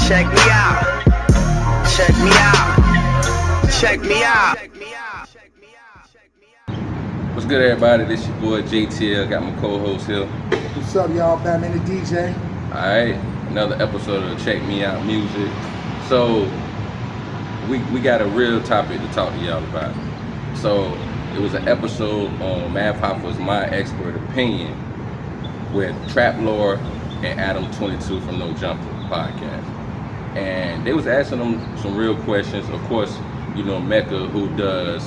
Check me out. Check me out. Check me out. What's good, everybody? This your boy JTL. Got my co-host here. What's up, y'all? Batman the DJ. Alright, another episode of Check Me Out Music. So we got a real topic to talk to y'all about. So it was an episode on Mad Papa's My Expert Opinion with Trap Lore and Adam 22 from No Jumper podcast. And they was asking them some real questions. Of course, you know, Mecca, who does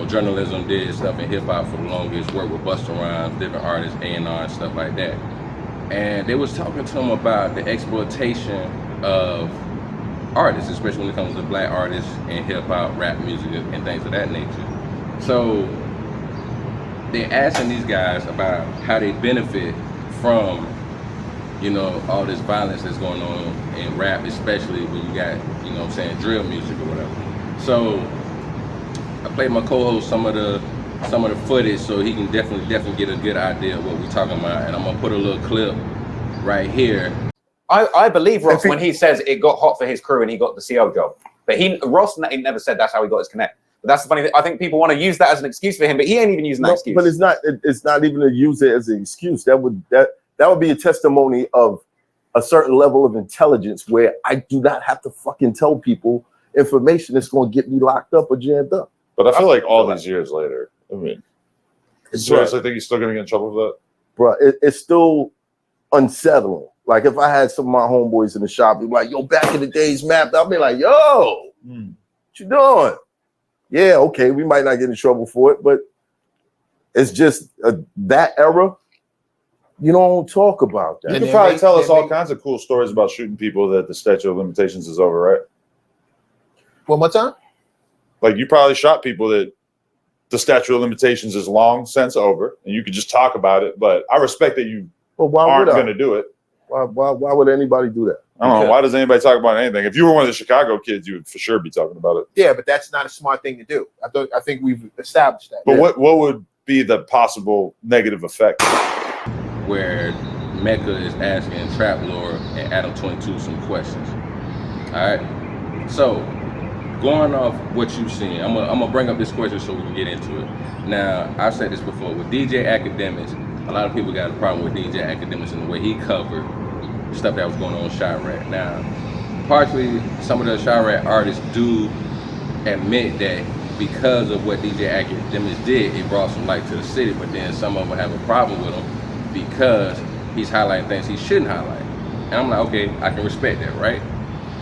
journalism, did stuff in hip hop for the longest, worked with Busta Rhymes, different artists, A&R and stuff like that. And they was talking to him about the exploitation of artists, especially when it comes to black artists and hip hop, rap music, and things of that nature. So they're asking these guys about how they benefit from, you know, all this violence that's going on in rap, especially when you got, you know what I'm saying, drill music or whatever. So I played my co-host some of the footage so he can definitely get a good idea of what we're talking about, and I'm gonna put a little clip right here. I believe Ross when he says it got hot for his crew and he got the CO job, but Ross never said that's how he got his connect. But that's the funny thing. I think people want to use that as an excuse for him, but he ain't even using that excuse. But it's not even to use it as an excuse. That would be a testimony of a certain level of intelligence where I do not have to fucking tell people information that's going to get me locked up or jammed up. But I feel like all these years later, I mean, seriously, I think he's still going to get in trouble for that? Bro, it's still unsettling. Like, if I had some of my homeboys in the shop, be like, yo, back in the days, Map, I'll be like, yo, what you doing? Yeah, okay, we might not get in trouble for it, but it's just that era, you don't talk about that. You can probably tell us all kinds of cool stories about shooting people that the statute of limitations is over, right? One more time? Like, you probably shot people that the statute of limitations is long since over, and you could just talk about it, but I respect that you aren't going to do it. Why would anybody do that? I don't know. Why does anybody talk about anything? If you were one of the Chicago kids, you would for sure be talking about it. Yeah, but that's not a smart thing to do. I think we've established that. But what would be the possible negative effect? Where Mecca is asking Trap Lore and Adam 22 some questions. All right. So going off what you've seen, I'm gonna bring up this question so we can get into it. Now, I've said this before with DJ Academics. A lot of people got a problem with DJ Academics and the way he covered stuff that was going on in Chirac. Now, partially, some of the Chirac artists do admit that because of what DJ Academics did, it brought some light to the city, but then some of them have a problem with him because he's highlighting things he shouldn't highlight. And I'm like, okay, I can respect that, right?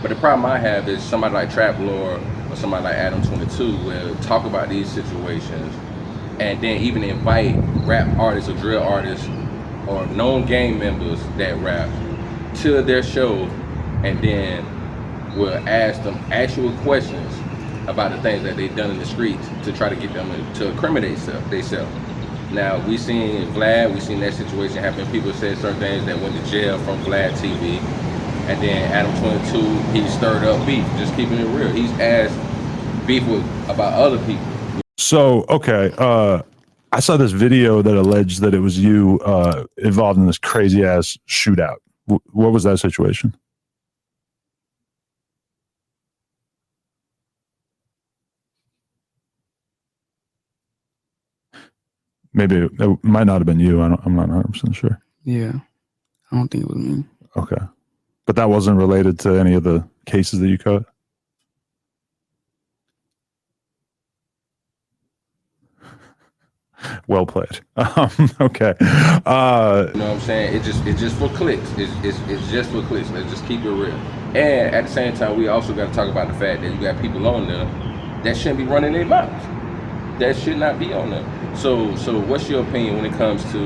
But the problem I have is somebody like Trap Lore or somebody like Adam 22 will talk about these situations and then even invite rap artists or drill artists or known gang members that rap to their show, and then will ask them actual questions about the things that they've done in the streets to try to get them to incriminate themselves. Now, we seen Vlad, we seen that situation happen. People said certain things that went to jail from Vlad TV. And then Adam 22, he stirred up beef, just keeping it real. He's asked beef about other people. So, okay, I saw this video that alleged that it was you involved in this crazy ass shootout. What was that situation? Maybe it might not have been you. I'm not 100% sure. Yeah, I don't think it was me. Okay, but that wasn't related to any of the cases that you covered? Well played. Okay. You know what I'm saying? It's just for clicks. It's just for clicks. Let's just keep it real. And at the same time, we also got to talk about the fact that you got people on there that shouldn't be running their mouths. That should not be on there. So what's your opinion when it comes to,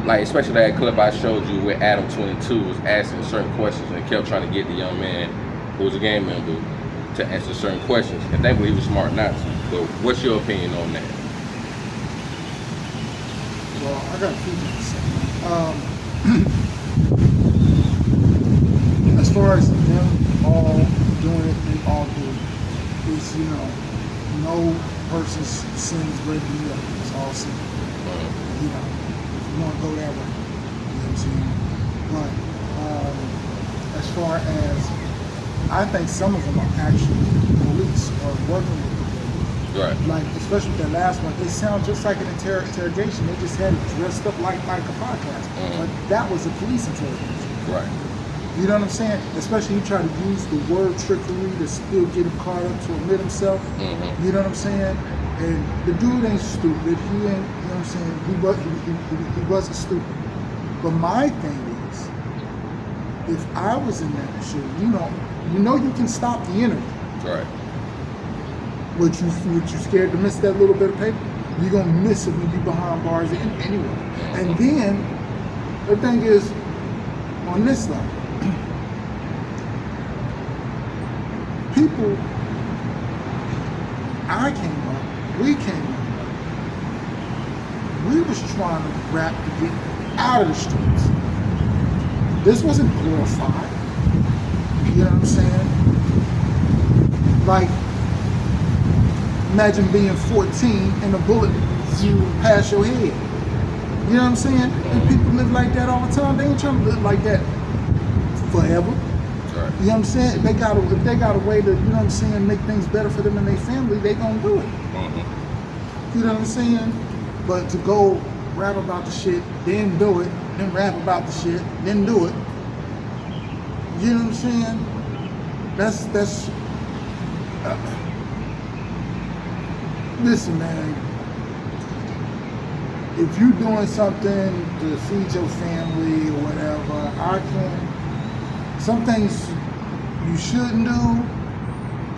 like, especially that clip I showed you where Adam 22 was asking certain questions and kept trying to get the young man who was a gang member to answer certain questions, and thankfully he was smart not to. But what's your opinion on that? Well, I got a few things. As far as them all doing it, they all do it. It's, you know, no person's sin is greater than the other. It's all sin. You know, if you want to go that way, you know what I'm saying? But as far as, I think some of them are actually police or working with the police. Right. Like, especially with that last one, it sounds just like an interrogation. They just had it dressed up like a podcast. But that was a police interrogation. Right. You know what I'm saying? Especially he tried to use the word trickery to still get him caught up to admit himself. You know what I'm saying? And the dude ain't stupid. He ain't, you know what I'm saying? He wasn't stupid. But my thing is, if I was in that shit, you know you can stop the interview. Right. Would you scared to miss that little bit of paper? You're gonna miss it when you behind bars anyway. And then the thing is, on this level, people, we came up, we was trying to rap to get out of the streets. This wasn't glorified. You know what I'm saying? Like, imagine being 14 and a bullet flew past your head. You know what I'm saying? And people live like that all the time. They ain't trying to live like that forever. Right. You know what I'm saying? If they got a way to, you know what I'm saying, make things better for them and their family, they gonna do it. You know what I'm saying? But to go rap about the shit, then do it, then rap about the shit, then do it. You know what I'm saying? That's listen, man. If you doing something to feed your family or whatever, some things you shouldn't do,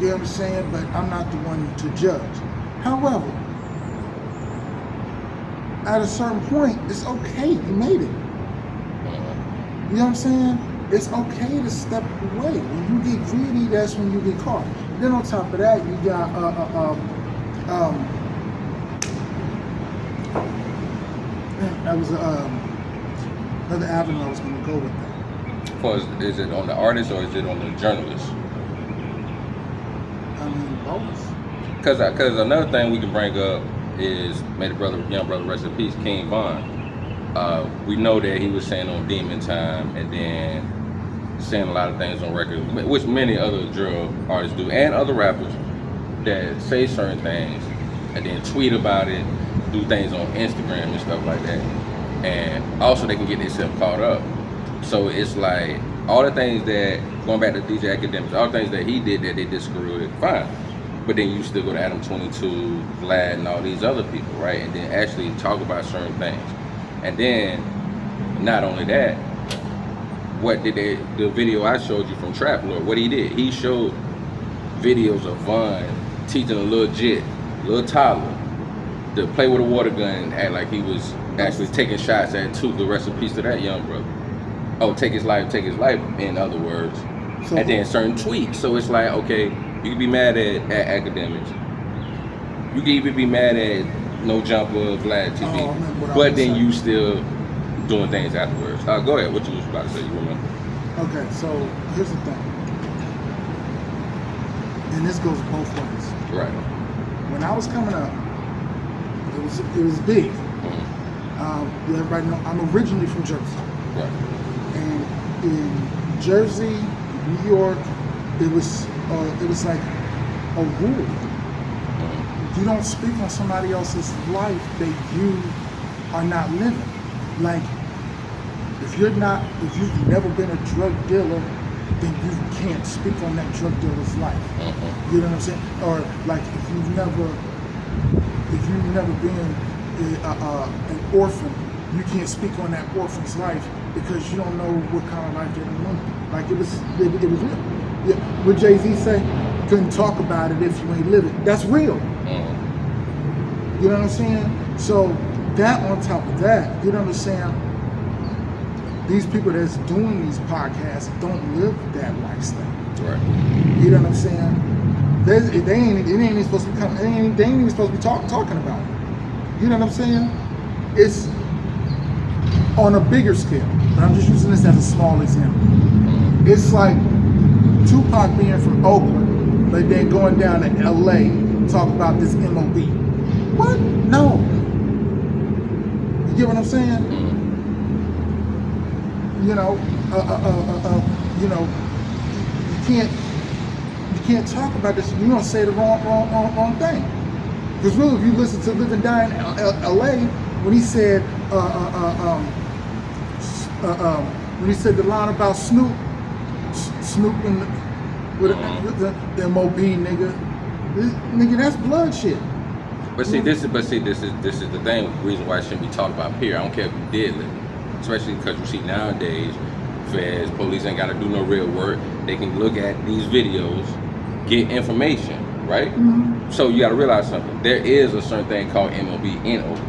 you know what I'm saying? But I'm not the one to judge. However, at a certain point, it's okay. You made it. You know what I'm saying? It's okay to step away. When you get greedy, that's when you get caught. Then on top of that, you got that was another avenue I was going to go with that. Is it on the artist or is it on the journalist? I mean, both. Because another thing we can bring up is, may the young brother rest in peace, King Von. We know that he was saying on Demon Time and then saying a lot of things on record, which many other drill artists do, and other rappers that say certain things and then tweet about it, do things on Instagram and stuff like that. And also they can get themselves caught up. So it's like all the things that, going back to DJ Academics, all the things that he did that they disagree with, fine. But then you still go to Adam 22, Vlad, and all these other people, right? And then actually talk about certain things. And then, not only that, the video I showed you from Trap Lord, what he did, he showed videos of Von teaching a little toddler to play with a water gun and act like he was actually taking shots at Tuka. The rest in peace to that young brother. Oh, take his life, in other words. So, and then certain tweets. So it's like, okay, you can be mad at Academics. You can even be mad at No Jumper, Vlad TV. But then you still doing things afterwards. Go ahead, what you was about to say, you remember? Okay, so here's the thing. And this goes both ways. Right. When I was coming up, it was big. Everybody know I'm originally from Jersey. Right. And in Jersey, New York, it was like a rule. You don't speak on somebody else's life that you are not living. Like, if you've never been a drug dealer, then you can't speak on that drug dealer's life. You know what I'm saying? Or like, if you've never been an orphan, you can't speak on that orphan's life because you don't know what kind of life they're living. Like, it was real. Yeah. What Jay-Z say? Couldn't talk about it if you ain't living. That's real. You know what I'm saying? So that on top of that, you know what I'm saying? These people that's doing these podcasts don't live that lifestyle. Right. You know what I'm saying? They ain't even supposed to be they ain't even supposed to be talking about it. You know what I'm saying? It's on a bigger scale. But I'm just using this as a small example. It's like Tupac being from Oakland, but then going down to LA talk about this MOB. What? No. You get what I'm saying? You know, you know, you can't talk about this. You're gonna say the wrong thing. Because really, if you listen to Live and Die in L.A., when he said the line about Snoop and the MOB nigga, that's blood shit. But see, this is the thing. Reason why it shouldn't be talked about here. I don't care if you did live it, especially because you see nowadays, feds, police ain't got to do no real work. They can look at these videos, get information, right? Mm-hmm. So you got to realize something. There is a certain thing called MOB in Oakland.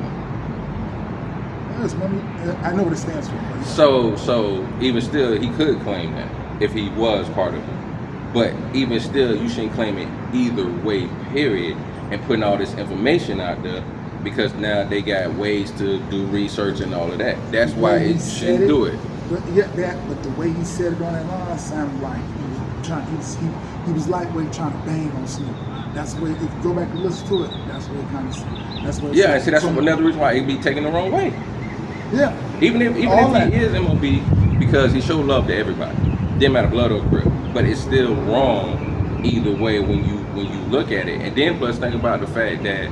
I know what it stands for. So even still, he could claim that if he was part of it. But even still, you shouldn't claim it either way, period, and putting all this information out there because now they got ways to do research and all of that. That's why it shouldn't do it. But the way he said it on that line sounded like he was lightweight trying to bang on Snoop. That's the way, if you go back and listen to it, that's what it kind of said. That's what yeah, see, that's another reason why he'd be taken the wrong way. Yeah. Even if he is MOB, because he showed love to everybody. Didn't matter blood or grip. But it's still wrong either way when you look at it. And then plus think about the fact that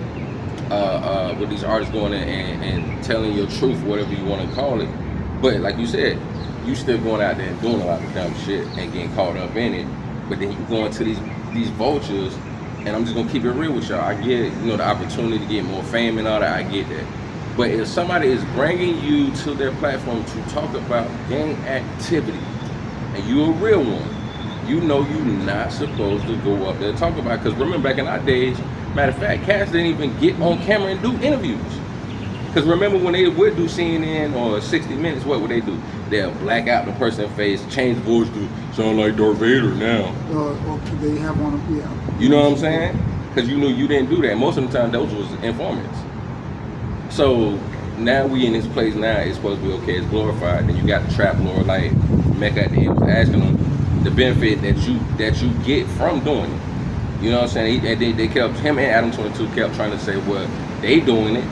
with these artists going in and telling your truth, whatever you want to call it. But like you said, you still going out there and doing a lot of dumb shit and getting caught up in it. But then you going to these vultures, and I'm just gonna keep it real with y'all. I get, the opportunity to get more fame and all that. I get that. But if somebody is bringing you to their platform to talk about gang activity, and you're a real one, you're not supposed to go up there and talk about it. Because remember, back in our days, matter of fact, cats didn't even get on camera and do interviews. Because remember when they would do CNN or 60 Minutes, what would they do? They'll black out the person's face, change the voice to sound like Darth Vader now. Or they have one of, yeah. You know what I'm saying? Because you knew you didn't do that. Most of the time, those was informants. So now we in this place now, it's supposed to be okay, it's glorified. Then you got the trap lord like Mecca at the end was asking them the benefit that you get from doing it. You know what I'm saying? And they kept, him and Adam 22 kept trying to say, well, they doing it.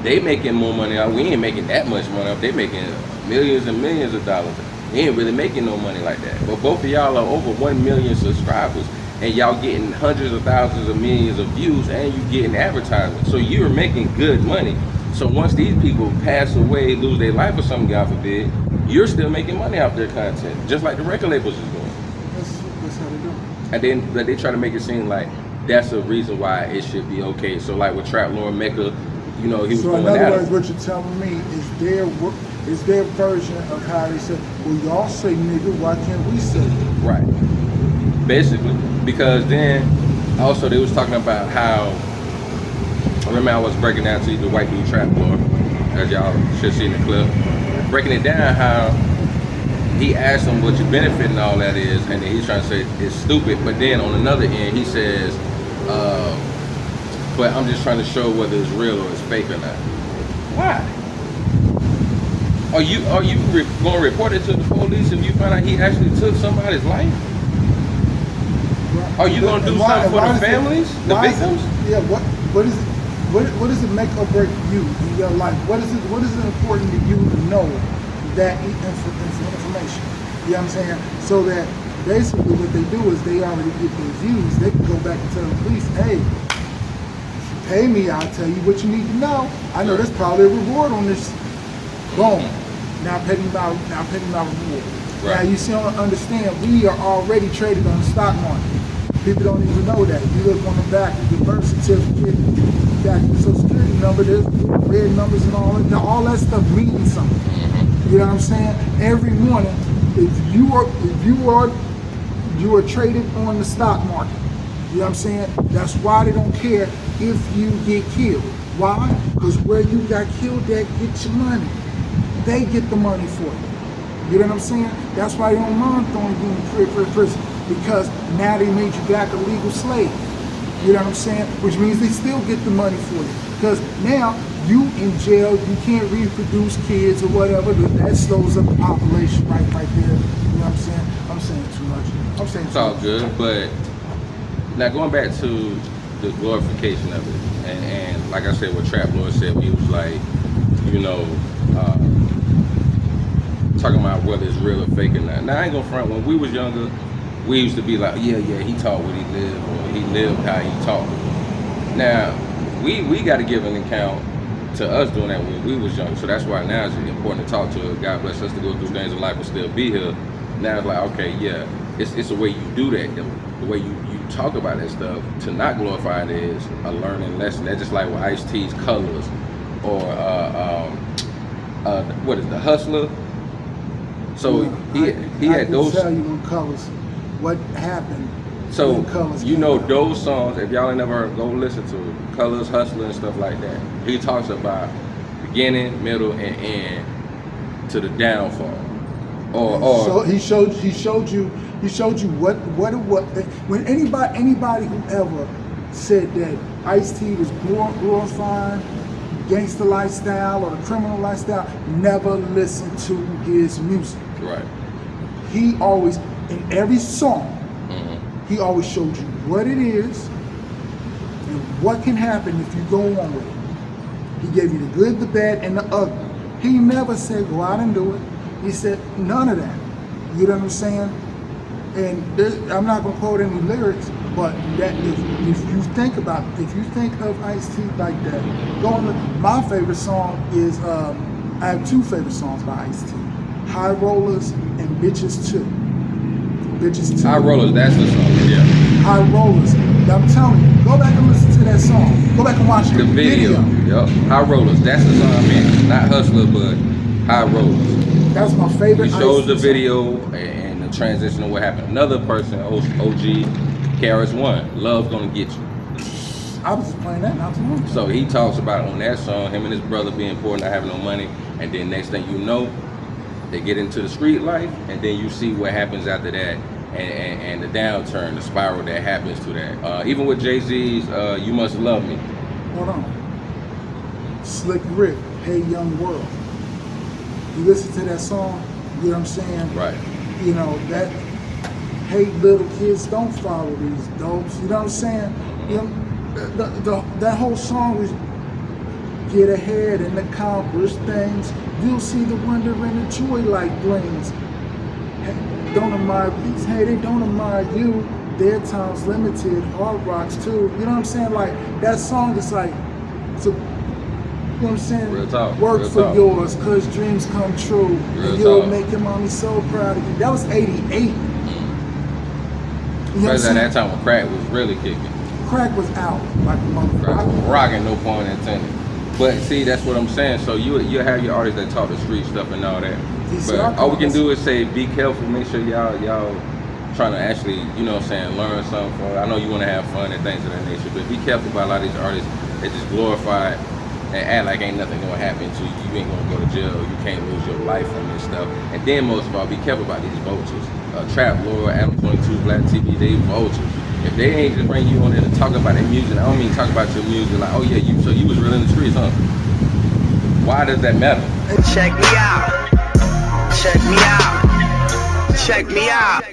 They making more money out. We ain't making that much money out. They making millions and millions of dollars. They ain't really making no money like that. But both of y'all are over 1 million subscribers, and y'all getting hundreds of thousands of millions of views, and you getting advertisements. So you're making good money. So once these people pass away, lose their life or something, God forbid, you're still making money off their content, just like the record labels is doing. That's how they do. And then but they try to make it seem like that's a reason why it should be okay. So like with Trap Lord Mecca, he was so going in other at words, him. what you're telling me is their version of how they said, well, y'all say nigga, why can't we say it? Right. Basically, because then also they was talking about how, I remember I was breaking down to you the white dude Trap Lord, as y'all should see in the clip, breaking it down how he asked him what your benefit and all that is, and then he's trying to say it's stupid, but then on another end he says, but I'm just trying to show whether it's real or it's fake or not. Why? Are you going to report it to the police if you find out he actually took somebody's life? Are you going to do something for the families, the victims? What does it make or break you in your life? What is it important to you to know that information? You know what I'm saying? So that basically what they do is they already get their views. They can go back and tell the police, hey, pay me, I'll tell you what you need to know. I know there's probably a reward on this. Boom. Now pay me my reward. Right. Now you see, understand, we are already traded on the stock market. People don't even know that. You look on the back of your birth certificate, back of your social security number, there's red numbers and all that. Now all that stuff means something. You know what I'm saying? Every morning, if you are traded on the stock market. You know what I'm saying? That's why they don't care if you get killed. Why? Because where you got killed at, get your money. They get the money for you. You know what I'm saying? That's why they don't mind throwing you in prison. Because now they made you back a legal slave. You know what I'm saying? Which means they still get the money for you. Because now you in jail, you can't reproduce kids or whatever. That slows up the population right there. You know what I'm saying? I'm saying too much. It's all good, but now going back to the glorification of it, and like I said, what Trap Lord said, he was like, talking about whether it's real or fake or not. Now I ain't gonna front. When we was younger, we used to be like, yeah, he talked what he lived, or he lived how he talked. Now we got to give an account to us doing that when we was young. So that's why now it's important to talk to. God bless us to go through things in life and still be here. Now it's like, okay, yeah, it's the way you do that. The way you talk about that stuff to not glorify it is a learning lesson. That's just like with Ice-T's Colors, or what is The Hustler. So he had those. I can tell you in Colors what happened. So when Colors you came know out. those songs. If y'all ain't never heard, go listen to it. Colors, Hustler, and stuff like that. He talks about beginning, middle, and end to the downfall. So he showed you what it was. When anybody who ever said that Ice-T was glorifying gangster lifestyle or the criminal lifestyle, never listened to his music. Right. He always, in every song, he always showed you what it is and what can happen if you go on with it. He gave you the good, the bad, and the ugly. He never said go out and do it. He said none of that. You know what I'm saying? And I'm not gonna quote any lyrics, but that if you think of Ice-T like that, go on. My favorite song is I have two favorite songs by Ice-T: High Rollers and Bitches 2. Bitches 2. High Rollers, that's the song. Yeah. High Rollers. I'm telling you, go back and listen to that song. Go back and watch The video. Yep. High Rollers, that's the song I meant. Not Hustler, but High Rollers. That's my favorite. He shows the Ice-T video and the transition of what happened. Another person, OG, KRS-One, Love's Gonna Get You. I was just playing that not too long ago. So he talks about on that song, him and his brother being poor, not having no money, and then next thing you know, they get into the street life, and then you see what happens after that, and the downturn, the spiral that happens to that. Even with Jay-Z's You Must Love Me. Hold on. Slick Rick, Hey Young World. You listen to that song, you know what I'm saying? Right. You know, that, hey little kids, don't follow these dopes. You know what I'm saying? You know, that whole song was get ahead and accomplish things. You'll see the wonder and the joy light brings. Hey, don't admire these, hey, they don't admire you. Their time's limited, hard rocks too. You know what I'm saying? Like, that song is like, it's a, you know what I'm saying? Real talk. Work Real for talk. yours, cause dreams come true. Real And you'll talk. make your mommy so proud of you. That was 88. You know what I'm Because at saying? that time when crack was really kicking. Crack was out like a Crack was motherfucker. rocking, no pun intended. But see, that's what I'm saying. So you have your artists that talk the street stuff and all that. But all we can do is say be careful, make sure y'all trying to actually, you know what I'm saying, learn something from it. I know you want to have fun and things of that nature, but be careful about a lot of these artists that just glorify and act like ain't nothing gonna happen to you. You ain't gonna go to jail. You can't lose your life from this stuff. And then most of all, be careful about these vultures. Trap Lord, Adam 22, Black TV, they vultures. If they ain't just bring you on there to talk about their music, I don't mean talk about your music like, oh yeah, so you was real in the streets, huh? Why does that matter? Check me out. Check me out. Check me out.